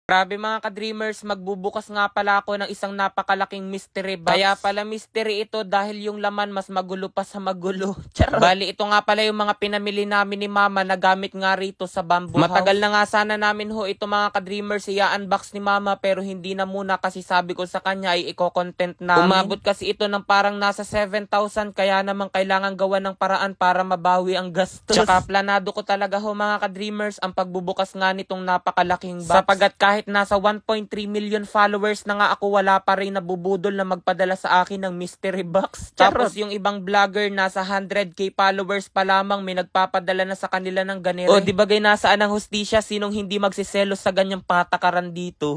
Grabe mga ka-dreamers, magbubukas nga pala ako ng isang napakalaking mystery box. Kaya pala mystery ito dahil yung laman mas magulo pa sa magulo. Charot. Bali, ito nga pala yung mga pinamili namin ni mama na gamit nga rito sa bamboo house. Matagal na nga sana namin ho ito mga ka-dreamers i-unbox ni mama pero hindi na muna kasi sabi ko sa kanya ay i-content namin. Umabot kasi ito ng parang nasa 7,000 kaya naman kailangan gawa ng paraan para mabawi ang gastos. Tsaka planado ko talaga ho mga ka-dreamers ang pagbubukas nga nitong napakalaking box. Sapagat kahit nasa 1.3 million followers na nga ako, wala pa rin nabubudol na magpadala sa akin ng mystery box. Charot. Tapos yung ibang vlogger nasa 100k followers pa lamang may nagpapadala na sa kanila ng ganire. O di bagay nasaan ang hustisya, sinong hindi magsiselos sa ganyang patakaran dito.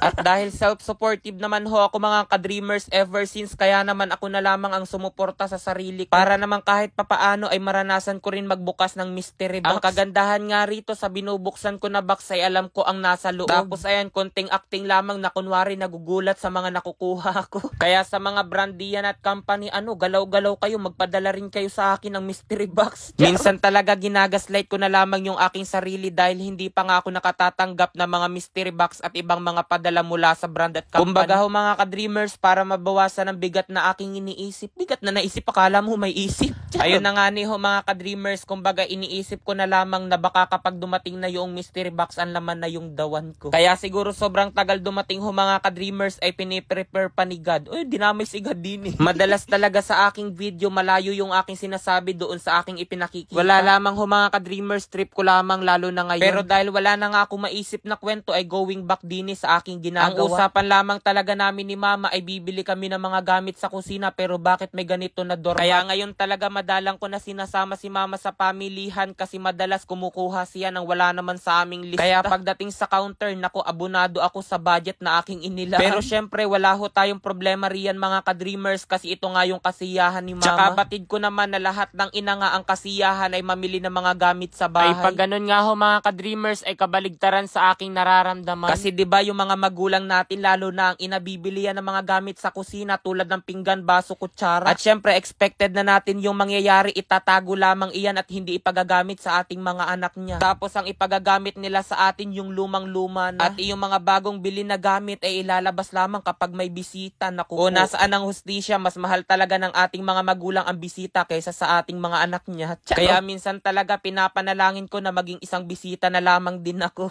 At dahil self-supportive naman ho ako mga ka-dreamers ever since, kaya naman ako na lamang ang sumuporta sa sarili ko. Para naman kahit papaano ay maranasan ko rin magbukas ng mystery box. Ang kagandahan nga rito sa binubuksan ko na box ay alam ko ang nasa loob. Tapos ayan, konting acting lamang na kunwari nagugulat sa mga nakukuha ko. Kaya sa mga brand diyan at company, galaw-galaw kayo, magpadala rin kayo sa akin ng mystery box. Minsan talaga ginagaslight ko na lamang yung aking sarili dahil hindi pa nga ako nakatatanggap ng mga mystery box at ibang mga padala mula sa brand at company. Kumbaga ho mga ka-dreamers, para mabawasan ang bigat na aking iniisip. Bigat na naisip, akala mo may isip. Ayun na nga ni ho mga ka-dreamers, kumbaga iniisip ko na lamang na baka kapag dumating na yung mystery box, ang laman na yung dawan ko. Kaya siguro sobrang tagal dumating ho mga ka-dreamers ay piniprepare pa ni God. Uy, dinamay si God din eh. Madalas talaga sa aking video, malayo yung aking sinasabi doon sa aking ipinakikita. Wala lamang ho mga ka-dreamers, trip ko lamang lalo na ngayon. Pero dahil wala na nga ako maisip na kwento ay going back din sa aking ginagawa. Ang usapan lamang talaga namin ni mama ay bibili kami ng mga gamit sa kusina pero bakit may ganito na doormat? Kaya ngayon talaga madalang ko na sinasama si mama sa pamilihan kasi madalas kumukuha siya ng wala naman sa aming lista. Kaya pagdating sa counter, nako, abunado ako sa budget na aking inilaan. Pero syempre wala ho tayong problema riyan mga ka-dreamers kasi ito nga yung kasiyahan ni mama. Tsaka batid ko naman na lahat ng ina nga ang kasiyahan ay mamili ng mga gamit sa bahay. Ay pag ganun nga ho mga ka-dreamers ay kabaligtaran sa aking nararamdaman. Kasi 'di ba yung mga magulang natin lalo na ang inabibili yan ng mga gamit sa kusina tulad ng pinggan, baso, kutsara. At syempre expected na natin yung mangyayari, itatago lamang iyan at hindi ipagagamit sa ating mga anak niya. Tapos ang ipagagamit nila sa atin yung lumang-luma na. At yung mga bagong bili na gamit ay ilalabas lamang kapag may bisita. Naku, o nasaan ang hustisya, mas mahal talaga ng ating mga magulang ang bisita kaysa sa ating mga anak niya. Kaya minsan talaga pinapanalangin ko na maging isang bisita na lamang din ako.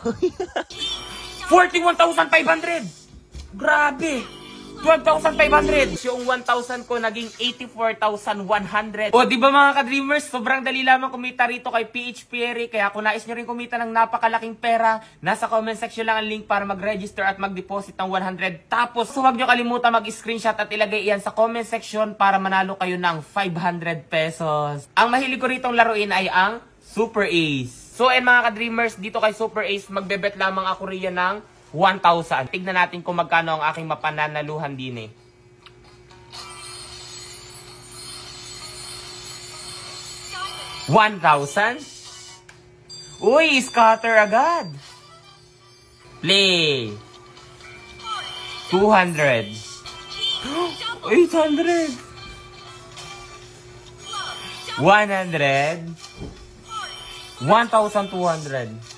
41,500! Grabe! 12,500! Yung 1,000 ko naging 84,100. O di ba mga ka-dreamers, sobrang dali lamang kumita rito kay PH Perry. Kaya kung nais nyo rin kumita ng napakalaking pera, nasa comment section lang ang link para mag-register at mag-deposit ng 100. Tapos huwag nyo kalimutan mag-screenshot at ilagay iyan sa comment section para manalo kayo ng 500 pesos. Ang mahilig ko ritong laruin ay ang Super Ace. So mga ka-dreamers, dito kay Super Ace, magbebet lamang ako riyan ng 1,000. Tignan natin kung magkano ang aking mapananaluhan din eh. $1,000? Uy, scatter agad. Play. 200. 800. 100. 1,200.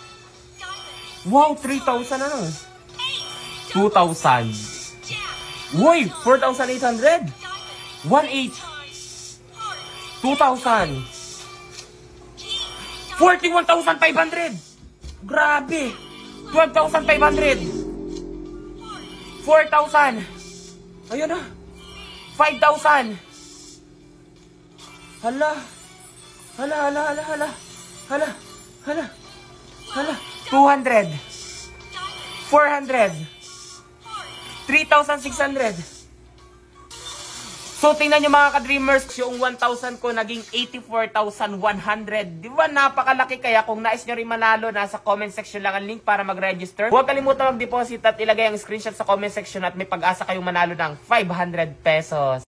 Wow, 3,000 ano? 2,000. Uy, 4,800. 1,800. 2,000. 41,500. Grabe. 12,500. 4,000. Ayun na. 5,000. Hala. Hala, hala, hala, hala. Hala, hala. Hala. 200. 400. 3,600. So, tingnan nyo mga ka-dreamers, yung 1,000 ko naging 84,100. Di ba napakalaki? Kaya kung nais nyo rin manalo, nasa comment section lang ang link para mag-register. Huwag kalimutan mag-deposit at ilagay ang screenshot sa comment section at may pag-asa kayong manalo ng 500 pesos.